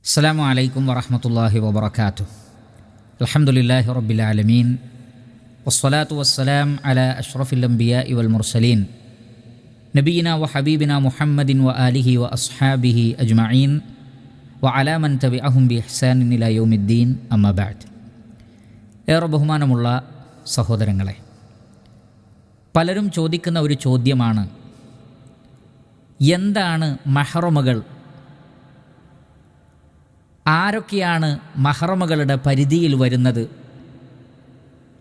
അസ്സലാമു അലൈക്കും വറഹ്മത്തുള്ളാഹി വബറകാതുഹു. അൽഹംദുലില്ലാഹി റബ്ബിൽ ആലമീൻ വസ്സലാത്തു വസ്സലാം അലാ അഷ്റഫിൽ അംബിയാഇ വൽ മുർസലീൻ നബിയിനാ വ ഹബീബിനാ മുഹമ്മദിൻ വ ആലിഹി വ അസ്ഹാബിഹി അജ്മഈൻ വ അലാ മൻ തബിഅഹും ബി ഇഹ്സാനിൻ ഇലാ യൗമിദ്ദീൻ. അമ്മാ ബഅദ്. ഏറെ ബഹുമാനമുള്ള സഹോദരങ്ങളെ, പലരും ചോദിക്കുന്ന ഒരു ചോദ്യമാണ്, എന്താണ് മഹ്റമുകൾ? ആരൊക്കെയാണ് മഹ്റമുകളുടെ പരിധിയിൽ വരുന്നത്?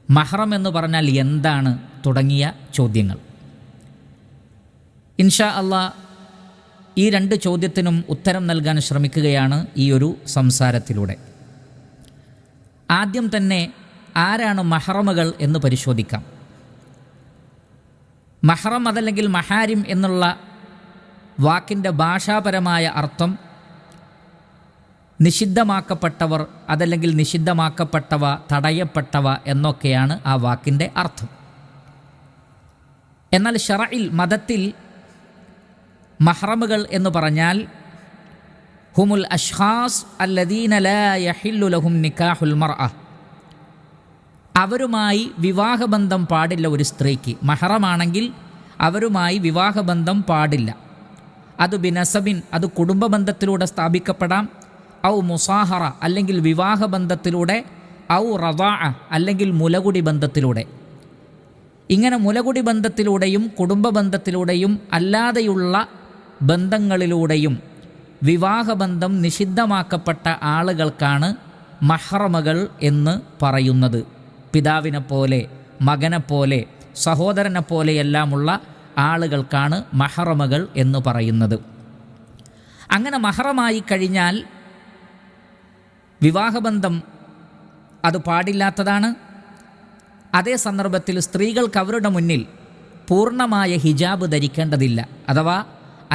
മഹ്റം എന്ന് പറഞ്ഞാൽ എന്താണ്? തുടങ്ങിയ ചോദ്യങ്ങൾ. ഇൻഷാ അല്ലാഹ് ഈ രണ്ട് ചോദ്യത്തിനും ഉത്തരം നൽകാൻ ശ്രമിക്കുകയാണ് ഈ ഒരു സംസാരത്തിലൂടെ. ആദ്യം തന്നെ ആരാണ് മഹ്റമുകൾ എന്ന് പരിശോധിക്കാം. മഹ്റം അതല്ലെങ്കിൽ മഹാരിം എന്നുള്ള വാക്കിൻ്റെ ഭാഷാപരമായ അർത്ഥം നിഷിദ്ധമാക്കപ്പെട്ടവർ, അതല്ലെങ്കിൽ നിഷിദ്ധമാക്കപ്പെട്ടവ, തടയപ്പെട്ടവ എന്നൊക്കെയാണ് ആ വാക്കിൻ്റെ അർത്ഥം. എന്നാൽ ശറഇൽ, മതത്തിൽ മഹ്റമുകൾ എന്ന് പറഞ്ഞാൽ ഹുമുൽ അഷ്ഖാസ് അല്ലദീന ലാ യഹില്ലു ലഹും നിക്കാഹുൽ മർഅ, അവരുമായി വിവാഹബന്ധം പാടില്ല. ഒരു സ്ത്രീക്ക് മഹ്റമാണെങ്കിൽ അവരുമായി വിവാഹബന്ധം പാടില്ല. അത് ബിനസബിൻ, അത് കുടുംബബന്ധത്തിലൂടെ സ്ഥാപിക്കപ്പെടാം. ഔ മുസാഹറ, അല്ലെങ്കിൽ വിവാഹബന്ധത്തിലൂടെ. ഔ റദാഅ, അല്ലെങ്കിൽ മുലകുടി ബന്ധത്തിലൂടെ. ഇങ്ങനെ മുലകുടി ബന്ധത്തിലൂടെയും കുടുംബബന്ധത്തിലൂടെയും അല്ലാതെയുള്ള ബന്ധങ്ങളിലൂടെയും വിവാഹബന്ധം നിഷിദ്ധമാക്കപ്പെട്ട ആളുകൾക്കാണ് മഹ്റമുകൾ എന്ന് പറയുന്നത്. പിതാവിനെപ്പോലെ, മകനെപ്പോലെ, സഹോദരനെപ്പോലെയെല്ലാമുള്ള ആളുകൾക്കാണ് മഹ്റമുകൾ എന്ന് പറയുന്നത്. അങ്ങനെ മഹ്റമായി കഴിഞ്ഞാൽ വിവാഹബന്ധം അത് പാടില്ലാത്തതാണ്. അതേ സന്ദർഭത്തിൽ സ്ത്രീകൾക്ക് അവരുടെ മുന്നിൽ പൂർണ്ണമായ ഹിജാബ് ധരിക്കേണ്ടതില്ല. അഥവാ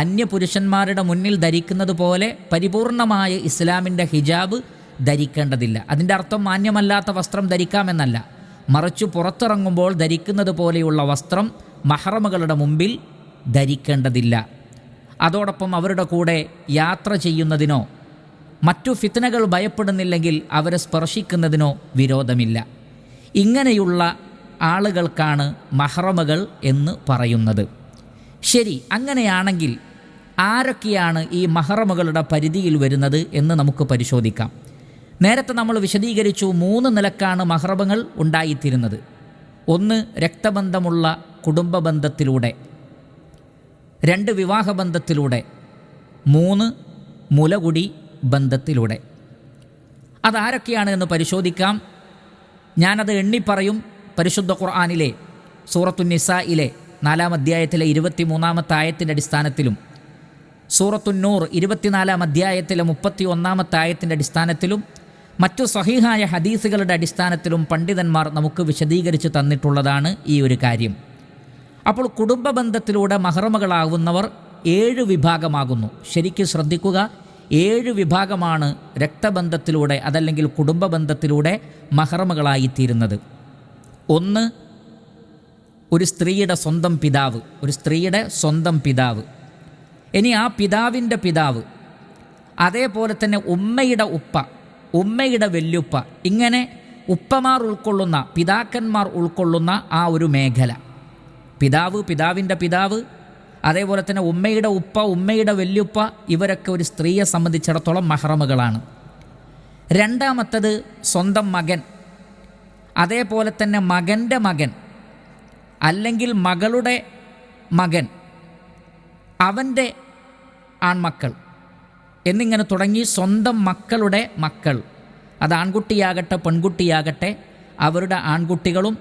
അന്യപുരുഷന്മാരുടെ മുന്നിൽ ധരിക്കുന്നത് പോലെ പരിപൂർണമായ ഇസ്ലാമിൻ്റെ ഹിജാബ് ധരിക്കേണ്ടതില്ല. അതിൻ്റെ അർത്ഥം മാന്യമല്ലാത്ത വസ്ത്രം ധരിക്കാമെന്നല്ല, മറിച്ചു പുറത്തിറങ്ങുമ്പോൾ ധരിക്കുന്നത് പോലെയുള്ള വസ്ത്രം മഹ്റമുകളുടെ മുമ്പിൽ ധരിക്കേണ്ടതില്ല. അതോടൊപ്പം അവരുടെ കൂടെ യാത്ര ചെയ്യുന്നതിനോ മറ്റു ഫിത്നകൾ ഭയപ്പെടുന്നില്ലെങ്കിൽ അവരെ സ്പർശിക്കുന്നതിനോ വിരോധമില്ല. ഇങ്ങനെയുള്ള ആളുകൾക്കാണ് മഹ്റമുകൾ എന്ന് പറയുന്നത്. ശരി, അങ്ങനെയാണെങ്കിൽ ആരൊക്കെയാണ് ഈ മഹ്റമുകളുടെ പരിധിയിൽ വരുന്നത് എന്ന് നമുക്ക് പരിശോധിക്കാം. നേരത്തെ നമ്മൾ വിശദീകരിച്ചു, 3 നിലക്കാണ് മഹ്റമുകൾ ഉണ്ടായിത്തീരുന്നത്. 1 രക്തബന്ധമുള്ള കുടുംബബന്ധത്തിലൂടെ, 2 വിവാഹബന്ധത്തിലൂടെ, 3 മുലകുടി ബന്ധത്തിലൂടെ. അതാരൊക്കെയാണ് എന്ന് പരിശോധിക്കാം. ഞാനത് എണ്ണിപ്പറയും. പരിശുദ്ധ ഖുർആനിലെ സൂറത്തു നിസായിലെ 4-ാം അധ്യായത്തിലെ 23-ാമത്തെ ആയത്തിൻ്റെ അടിസ്ഥാനത്തിലും സൂറത്തു നൂർ 24-ാം അധ്യായത്തിലെ 31-ാമത്തെ ആയത്തിൻ്റെ അടിസ്ഥാനത്തിലും മറ്റു സ്വഹീഹായ ഹദീസുകളുടെ അടിസ്ഥാനത്തിലും പണ്ഡിതന്മാർ നമുക്ക് വിശദീകരിച്ച് തന്നിട്ടുള്ളതാണ് ഈ ഒരു കാര്യം. അപ്പോൾ കുടുംബബന്ധത്തിലൂടെ മഹ്റമുകളാകുന്നവർ 7 വിഭാഗമാകുന്നു. ശരിക്കും ശ്രദ്ധിക്കുക, 7 വിഭാഗമാണ് രക്തബന്ധത്തിലൂടെ അതല്ലെങ്കിൽ കുടുംബബന്ധത്തിലൂടെ മഹ്റമുകളായിത്തീരുന്നത്. 1, ഒരു സ്ത്രീയുടെ സ്വന്തം പിതാവ്, ഒരു സ്ത്രീയുടെ സ്വന്തം പിതാവ്. ഇനി ആ പിതാവിൻ്റെ പിതാവ്, അതേപോലെ തന്നെ ഉമ്മയുടെ ഉപ്പ, ഉമ്മയുടെ വല്യുപ്പ, ഇങ്ങനെ ഉപ്പമാർ ഉൾക്കൊള്ളുന്ന, പിതാക്കന്മാർ ഉൾക്കൊള്ളുന്ന ആ ഒരു മേഖല. പിതാവ്, പിതാവിൻ്റെ പിതാവ്, അതേപോലെ തന്നെ ഉമ്മയുടെ ഉപ്പ, ഉമ്മയുടെ വല്യുപ്പ, ഇവരൊക്കെ ഒരു സ്ത്രീയെ സംബന്ധിച്ചിടത്തോളം മഹ്റമുകളാണ്. രണ്ടാമത്തത് സ്വന്തം മകൻ, അതേപോലെ തന്നെ മകൻ്റെ മകൻ അല്ലെങ്കിൽ മകളുടെ മകൻ, അവൻ്റെ ആൺമക്കൾ എന്നിങ്ങനെ തുടങ്ങി സ്വന്തം മക്കളുടെ മക്കൾ, അത് ആൺകുട്ടിയാകട്ടെ പെൺകുട്ടിയാകട്ടെ, അവരുടെ ആൺകുട്ടികളും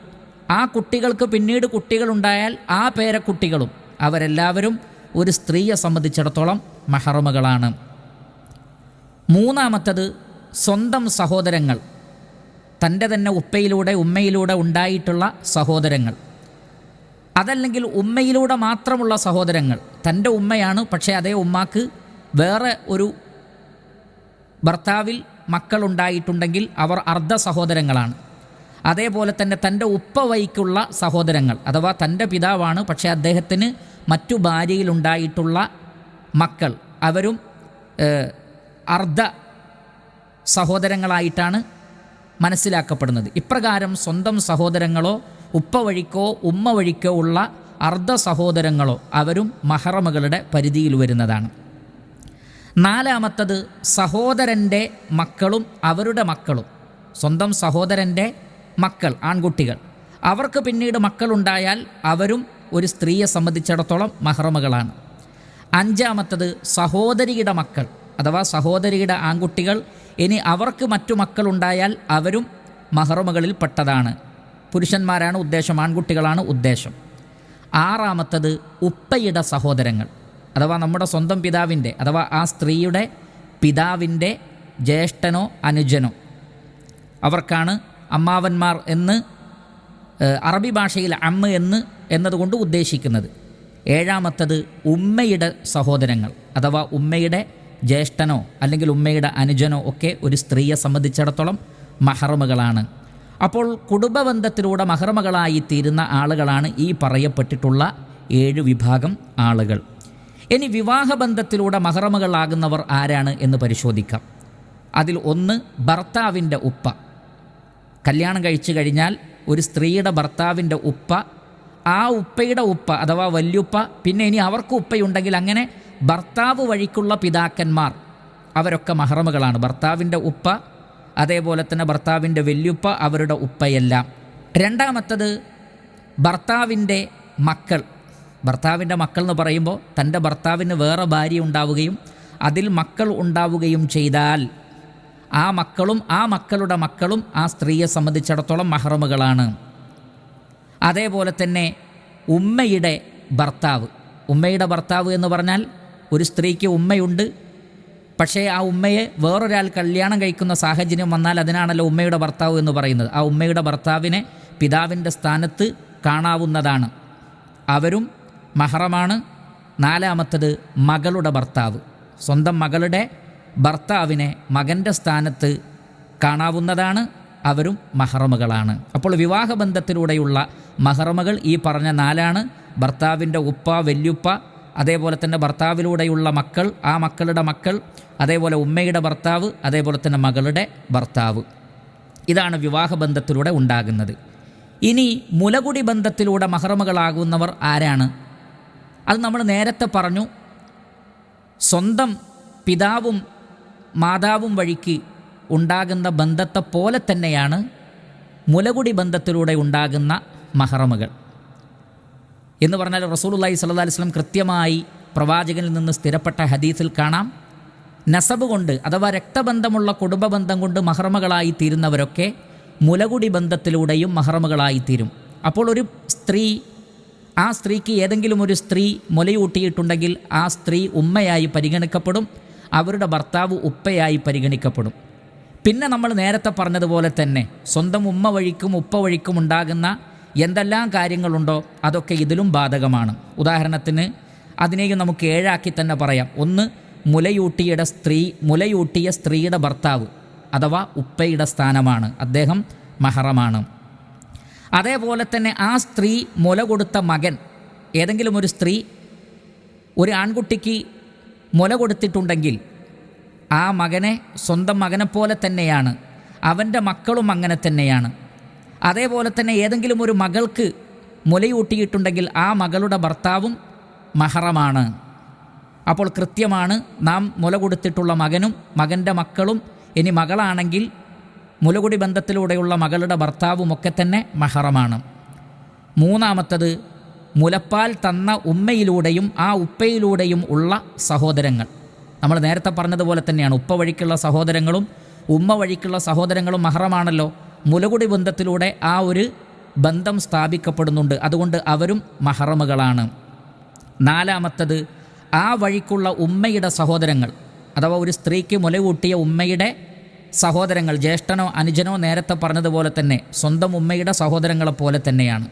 ആ കുട്ടികൾക്ക് പിന്നീട് കുട്ടികളുണ്ടായാൽ ആ പേരക്കുട്ടികളും, അവരെല്ലാവരും ഒരു സ്ത്രീയെ സംബന്ധിച്ചിടത്തോളം മഹ്റമുകളാണ്. മൂന്നാമത്തത് സ്വന്തം സഹോദരങ്ങൾ, തൻ്റെ തന്നെ ഉപ്പയിലൂടെ ഉമ്മയിലൂടെ ഉണ്ടായിട്ടുള്ള സഹോദരങ്ങൾ, അതല്ലെങ്കിൽ ഉമ്മയിലൂടെ മാത്രമുള്ള സഹോദരങ്ങൾ. തൻ്റെ ഉമ്മയാണ്, പക്ഷേ അതേ ഉമ്മാക്ക് വേറെ ഒരു ഭർത്താവിൽ മക്കളുണ്ടായിട്ടുണ്ടെങ്കിൽ അവർ അർദ്ധ സഹോദരങ്ങളാണ്. അതേപോലെ തന്നെ തൻ്റെ ഉപ്പ വഴിക്കുള്ള സഹോദരങ്ങൾ, അഥവാ തൻ്റെ പിതാവാണ്, പക്ഷേ അദ്ദേഹത്തിന് മറ്റു ഭാര്യയിലുണ്ടായിട്ടുള്ള മക്കൾ, അവരും അർദ്ധ സഹോദരങ്ങളായിട്ടാണ് മനസ്സിലാക്കപ്പെടുന്നത്. ഇപ്രകാരം സ്വന്തം സഹോദരങ്ങളോ ഉപ്പ വഴിക്കോ ഉമ്മ വഴിക്കോ ഉള്ള അർദ്ധ സഹോദരങ്ങളോ അവരും മഹറമുകളുടെ പരിധിയിൽ വരുന്നതാണ്. നാലാമത്തത് സഹോദരൻ്റെ മക്കളും അവരുടെ മക്കളും. സ്വന്തം സഹോദരൻ്റെ മക്കൾ, ആൺകുട്ടികൾ, അവർക്ക് പിന്നീട് മക്കളുണ്ടായാൽ അവരും ഒരു സ്ത്രീയെ സംബന്ധിച്ചിടത്തോളം മഹറമുകളാണ്. അഞ്ചാമത്തത് സഹോദരിയുടെ മക്കൾ അഥവാ സഹോദരിയുടെ ആൺകുട്ടികൾ, ഇനി അവർക്ക് മറ്റു മക്കളുണ്ടായാൽ അവരും മഹറമുകളിൽ പെട്ടതാണ്. പുരുഷന്മാരാണ് ഉദ്ദേശം, ആൺകുട്ടികളാണ് ഉദ്ദേശം. ആറാമത്തത് ഉപ്പയുടെ സഹോദരങ്ങൾ അഥവാ നമ്മുടെ സ്വന്തം പിതാവിൻ്റെ അഥവാ ആ സ്ത്രീയുടെ പിതാവിൻ്റെ ജ്യേഷ്ഠനോ അനുജനോ, അവർക്കാണ് അമ്മാവന്മാർ എന്ന് അറബി ഭാഷയിൽ അമ്മ എന്നതുകൊണ്ട് ഉദ്ദേശിക്കുന്നത്. ഏഴാമത്തത് ഉമ്മയുടെ സഹോദരങ്ങൾ അഥവാ ഉമ്മയുടെ ജ്യേഷ്ഠനോ അല്ലെങ്കിൽ ഉമ്മയുടെ അനുജനോ ഒക്കെ ഒരു സ്ത്രീയെ സംബന്ധിച്ചിടത്തോളം മഹറമുകളാണ്. അപ്പോൾ കുടുംബബന്ധത്തിലൂടെ മഹറമുകളായി തീരുന്ന ആളുകളാണ് ഈ പറയപ്പെട്ടിട്ടുള്ള 7 വിഭാഗം ആളുകൾ. ഇനി വിവാഹബന്ധത്തിലൂടെ മഹറമുകളാകുന്നവർ ആരാണ് എന്ന് പരിശോധിക്കാം. അതിൽ ഒന്ന് ഭർത്താവിൻ്റെ ഉപ്പ. കല്യാണം കഴിച്ചു കഴിഞ്ഞാൽ ഒരു സ്ത്രീയുടെ ഭർത്താവിൻ്റെ ഉപ്പ, ആ ഉപ്പയുടെ ഉപ്പ അഥവാ വല്യുപ്പ, പിന്നെ ഇനി അവർക്ക് ഉപ്പയുണ്ടെങ്കിൽ അങ്ങനെ ഭർത്താവ് വഴിക്കുള്ള പിതാക്കന്മാർ, അവരൊക്കെ മഹറമുകളാണ്. ഭർത്താവിൻ്റെ ഉപ്പ, അതേപോലെ തന്നെ ഭർത്താവിൻ്റെ വല്യുപ്പ, അവരുടെ ഉപ്പയെല്ലാം. രണ്ടാമത്തത് ഭർത്താവിൻ്റെ മക്കൾ. ഭർത്താവിൻ്റെ മക്കൾ എന്ന് പറയുമ്പോൾ തൻ്റെ ഭർത്താവിന് വേറെ ഭാര്യ ഉണ്ടാവുകയും അതിൽ മക്കൾ ഉണ്ടാവുകയും ചെയ്താൽ ആ മക്കളും ആ മക്കളുടെ മക്കളും ആ സ്ത്രീയെ സംബന്ധിച്ചിടത്തോളം മഹറമുകളാണ്. അതേപോലെ തന്നെ ഉമ്മയുടെ ഭർത്താവ്. ഉമ്മയുടെ ഭർത്താവ് എന്ന് പറഞ്ഞാൽ ഒരു സ്ത്രീക്ക് ഉമ്മയുണ്ട്, പക്ഷേ ആ ഉമ്മയെ വേറൊരാൾ കല്യാണം കഴിക്കുന്ന സാഹചര്യം വന്നാൽ അതിനാണല്ലോ ഉമ്മയുടെ ഭർത്താവ് എന്ന് പറയുന്നത്. ആ ഉമ്മയുടെ ഭർത്താവിനെ പിതാവിൻ്റെ സ്ഥാനത്ത് കാണാവുന്നതാണ്, അവരും മഹറമാണ്. നാലാമത്തത് മകളുടെ ഭർത്താവ്. സ്വന്തം മകളുടെ ഭർത്താവിനെ മകൻ്റെ സ്ഥാനത്ത് കാണാവുന്നതാണ്, അവരും മഹറമുകളാണ്. അപ്പോൾ വിവാഹബന്ധത്തിലൂടെയുള്ള മഹറമുകൾ ഈ പറഞ്ഞ 4ആണ്. ഭർത്താവിൻ്റെ ഉപ്പ, വല്യുപ്പ, അതേപോലെ തന്നെ ഭർത്താവിലൂടെയുള്ള മക്കൾ, ആ മക്കളുടെ മക്കൾ, അതേപോലെ ഉമ്മയുടെ ഭർത്താവ്, അതേപോലെ തന്നെ മകളുടെ ഭർത്താവ്. ഇതാണ് വിവാഹബന്ധത്തിലൂടെ ഉണ്ടാകുന്നത്. ഇനി മുലകുടി ബന്ധത്തിലൂടെ മഹറമുകളാകുന്നവർ ആരാണ്? അത് നമ്മൾ നേരത്തെ പറഞ്ഞു. സ്വന്തം പിതാവും മാതാവും വഴിക്ക് ഉണ്ടാകുന്ന ബന്ധത്തെ പോലെ തന്നെയാണ് മുലകുടി ബന്ധത്തിലൂടെ ഉണ്ടാകുന്ന മഹറമുകൾ എന്ന് പറഞ്ഞാൽ റസൂലുള്ളാഹി സ്വല്ലല്ലാഹി അലൈഹി വസല്ലം കൃത്യമായി പ്രവാചകനിൽ നിന്ന് സ്ഥിരപ്പെട്ട ഹദീസിൽ കാണാം, നസബ് കൊണ്ട് അഥവാ രക്തബന്ധമുള്ള കുടുംബബന്ധം കൊണ്ട് മഹറമുകളായി തീരുന്നവരൊക്കെ മുലകുടി ബന്ധത്തിലൂടെയും മഹറമുകളായിത്തീരും. അപ്പോൾ ഒരു സ്ത്രീ, ആ സ്ത്രീക്ക് ഏതെങ്കിലും ഒരു സ്ത്രീ മുലയൂട്ടിയിട്ടുണ്ടെങ്കിൽ ആ സ്ത്രീ ഉമ്മയായി പരിഗണിക്കപ്പെടും, അവരുടെ ഭർത്താവ് ഉപ്പയായി പരിഗണിക്കപ്പെടും. പിന്നെ നമ്മൾ നേരത്തെ പറഞ്ഞതുപോലെ തന്നെ സ്വന്തം ഉമ്മ വഴിക്കും ഉപ്പ വഴിക്കും ഉണ്ടാകുന്ന എന്തെല്ലാം കാര്യങ്ങളുണ്ടോ അതൊക്കെ ഇതിലും ബാധകമാണ്. ഉദാഹരണത്തിന് അതിനെയും നമുക്ക് 7 ആക്കി തന്നെ പറയാം. ഒന്ന്, മുലയൂട്ടിയ സ്ത്രീയുടെ ഭർത്താവ് അഥവാ ഉപ്പയുടെ സ്ഥാനമാണ്, അദ്ദേഹം മഹറമാണ്. അതേപോലെ തന്നെ ആ സ്ത്രീ മുല കൊടുത്ത മകൻ, ഏതെങ്കിലും ഒരു സ്ത്രീ ഒരു ആൺകുട്ടിക്ക് മുല കൊടുത്തിട്ടുണ്ടെങ്കിൽ ആ മകനെ സ്വന്തം മകനെപ്പോലെ തന്നെയാണ്, അവൻ്റെ മക്കളും അങ്ങനെ തന്നെയാണ്. അതേപോലെ തന്നെ ഏതെങ്കിലും ഒരു മകൾക്ക് മുലയൂട്ടിയിട്ടുണ്ടെങ്കിൽ ആ മകളുടെ ഭർത്താവും മഹറമാണ്. അപ്പോൾ കൃത്യമാണ്, നാം മുല കൊടുത്തിട്ടുള്ള മകനും മകൻ്റെ മക്കളും, ഇനി മകളാണെങ്കിൽ മുലകുടി ബന്ധത്തിലൂടെയുള്ള മകളുടെ ഭർത്താവുമൊക്കെ തന്നെ മഹറമാണ്. മൂന്നാമത്തത്, മുലപ്പാൽ തന്ന ഉമ്മയിലൂടെയും ആ ഉപ്പയിലൂടെയും ഉള്ള സഹോദരങ്ങൾ. നമ്മൾ നേരത്തെ പറഞ്ഞതുപോലെ തന്നെയാണ്, ഉപ്പ വഴിക്കുള്ള സഹോദരങ്ങളും ഉമ്മ വഴിക്കുള്ള സഹോദരങ്ങളും മഹറമാണല്ലോ. മുലകുടി ബന്ധത്തിലൂടെ ആ ഒരു ബന്ധം സ്ഥാപിക്കപ്പെടുന്നുണ്ട്, അതുകൊണ്ട് അവരും മഹറമുകളാണ്. നാലാമത്തത്, ആ വഴിക്കുള്ള ഉമ്മയുടെ സഹോദരങ്ങൾ അഥവാ ഒരു സ്ത്രീക്ക് മുലകൂട്ടിയ ഉമ്മയുടെ സഹോദരങ്ങൾ, ജ്യേഷ്ഠനോ അനുജനോ നേരത്തെ പറഞ്ഞതുപോലെ തന്നെ സ്വന്തം ഉമ്മയുടെ സഹോദരങ്ങളെപ്പോലെ തന്നെയാണ്.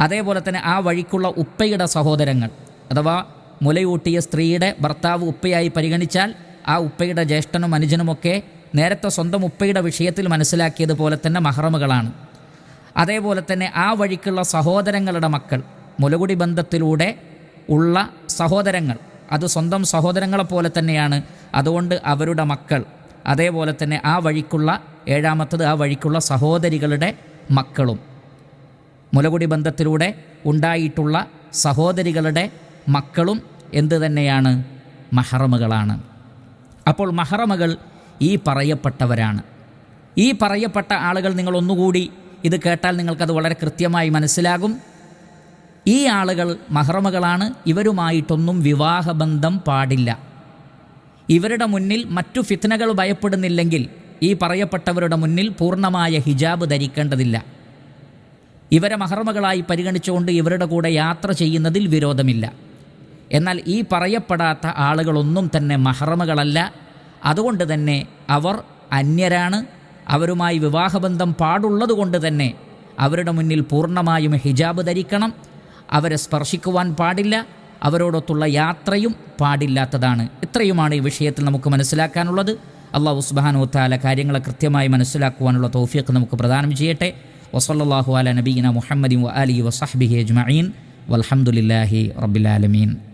അതേപോലെ തന്നെ ആ വഴിക്കുള്ള ഉപ്പയുടെ സഹോദരങ്ങൾ അഥവാ മുലയൂട്ടിയ സ്ത്രീയുടെ ഭർത്താവ് ഉപ്പയായി പരിഗണിച്ചാൽ ആ ഉപ്പയുടെ ജ്യേഷ്ഠനും അനുജനുമൊക്കെ നേരത്തെ സ്വന്തം ഉപ്പയുടെ വിഷയത്തിൽ മനസ്സിലാക്കിയതുപോലെ തന്നെ മഹറമുകളാണ്. അതേപോലെ തന്നെ ആ വഴിക്കുള്ള സഹോദരങ്ങളുടെ മക്കൾ, മുലകുടി ബന്ധത്തിലൂടെ ഉള്ള സഹോദരങ്ങൾ, അത് സ്വന്തം സഹോദരങ്ങളെപ്പോലെ തന്നെയാണ്, അതുകൊണ്ട് അവരുടെ മക്കൾ. അതേപോലെ തന്നെ ആ വഴിക്കുള്ള ഏഴാമത്തത് ആ വഴിക്കുള്ള സഹോദരികളുടെ മക്കളും. മുലകുടി ബന്ധത്തിലൂടെ ഉണ്ടായിട്ടുള്ള സഹോദരികളുടെ മക്കളും എന്ത് തന്നെയാണ്? മഹറമുകളാണ്. അപ്പോൾ മഹറമുകൾ ഈ പറയപ്പെട്ടവരാണ്. ഈ പറയപ്പെട്ട ആളുകൾ, നിങ്ങൾ ഒന്നുകൂടി ഇത് കേട്ടാൽ നിങ്ങൾക്കത് വളരെ കൃത്യമായി മനസ്സിലാകും. ഈ ആളുകൾ മഹറമുകളാണ്. ഇവരുമായിട്ടൊന്നും വിവാഹബന്ധം പാടില്ല. ഇവരുടെ മുന്നിൽ മറ്റു ഫിത്നകൾ ഭയപ്പെടുന്നില്ലെങ്കിൽ ഈ പറയപ്പെട്ടവരുടെ മുന്നിൽ പൂർണ്ണമായ ഹിജാബ് ധരിക്കേണ്ടതില്ല. ഇവരെ മഹറമുകളായി പരിഗണിച്ചുകൊണ്ട് ഇവരുടെ കൂടെ യാത്ര ചെയ്യുന്നതിൽ വിരോധമില്ല. എന്നാൽ ഈ പറയപ്പെടാത്ത ആളുകളൊന്നും തന്നെ മഹറമുകളല്ല. അതുകൊണ്ട് തന്നെ അവർ അന്യരാണ്. അവരുമായി വിവാഹബന്ധം പാടുള്ളതുകൊണ്ട് തന്നെ അവരുടെ മുന്നിൽ പൂർണ്ണമായും ഹിജാബ് ധരിക്കണം. അവരെ സ്പർശിക്കുവാൻ പാടില്ല. അവരോടൊത്തുള്ള യാത്രയും പാടില്ലാത്തതാണ്. ഇത്രയുമാണ് ഈ വിഷയത്തിൽ നമുക്ക് മനസ്സിലാക്കാനുള്ളത്. അല്ലാഹു സുബ്ഹാനഹു വ തആല കാര്യങ്ങളെ കൃത്യമായി മനസ്സിലാക്കുവാനുള്ള തൗഫീഖ് നമുക്ക് പ്രദാനം ചെയ്യട്ടെ. വസല്ലല്ലാഹു അലാ നബിയിന മുഹമ്മദിൻ വ ആലിഹി വസഹ്ബിഹി അജ്മഈൻ വൽഹംദുലില്ലാഹി റബ്ബിൽ ആലമീൻ.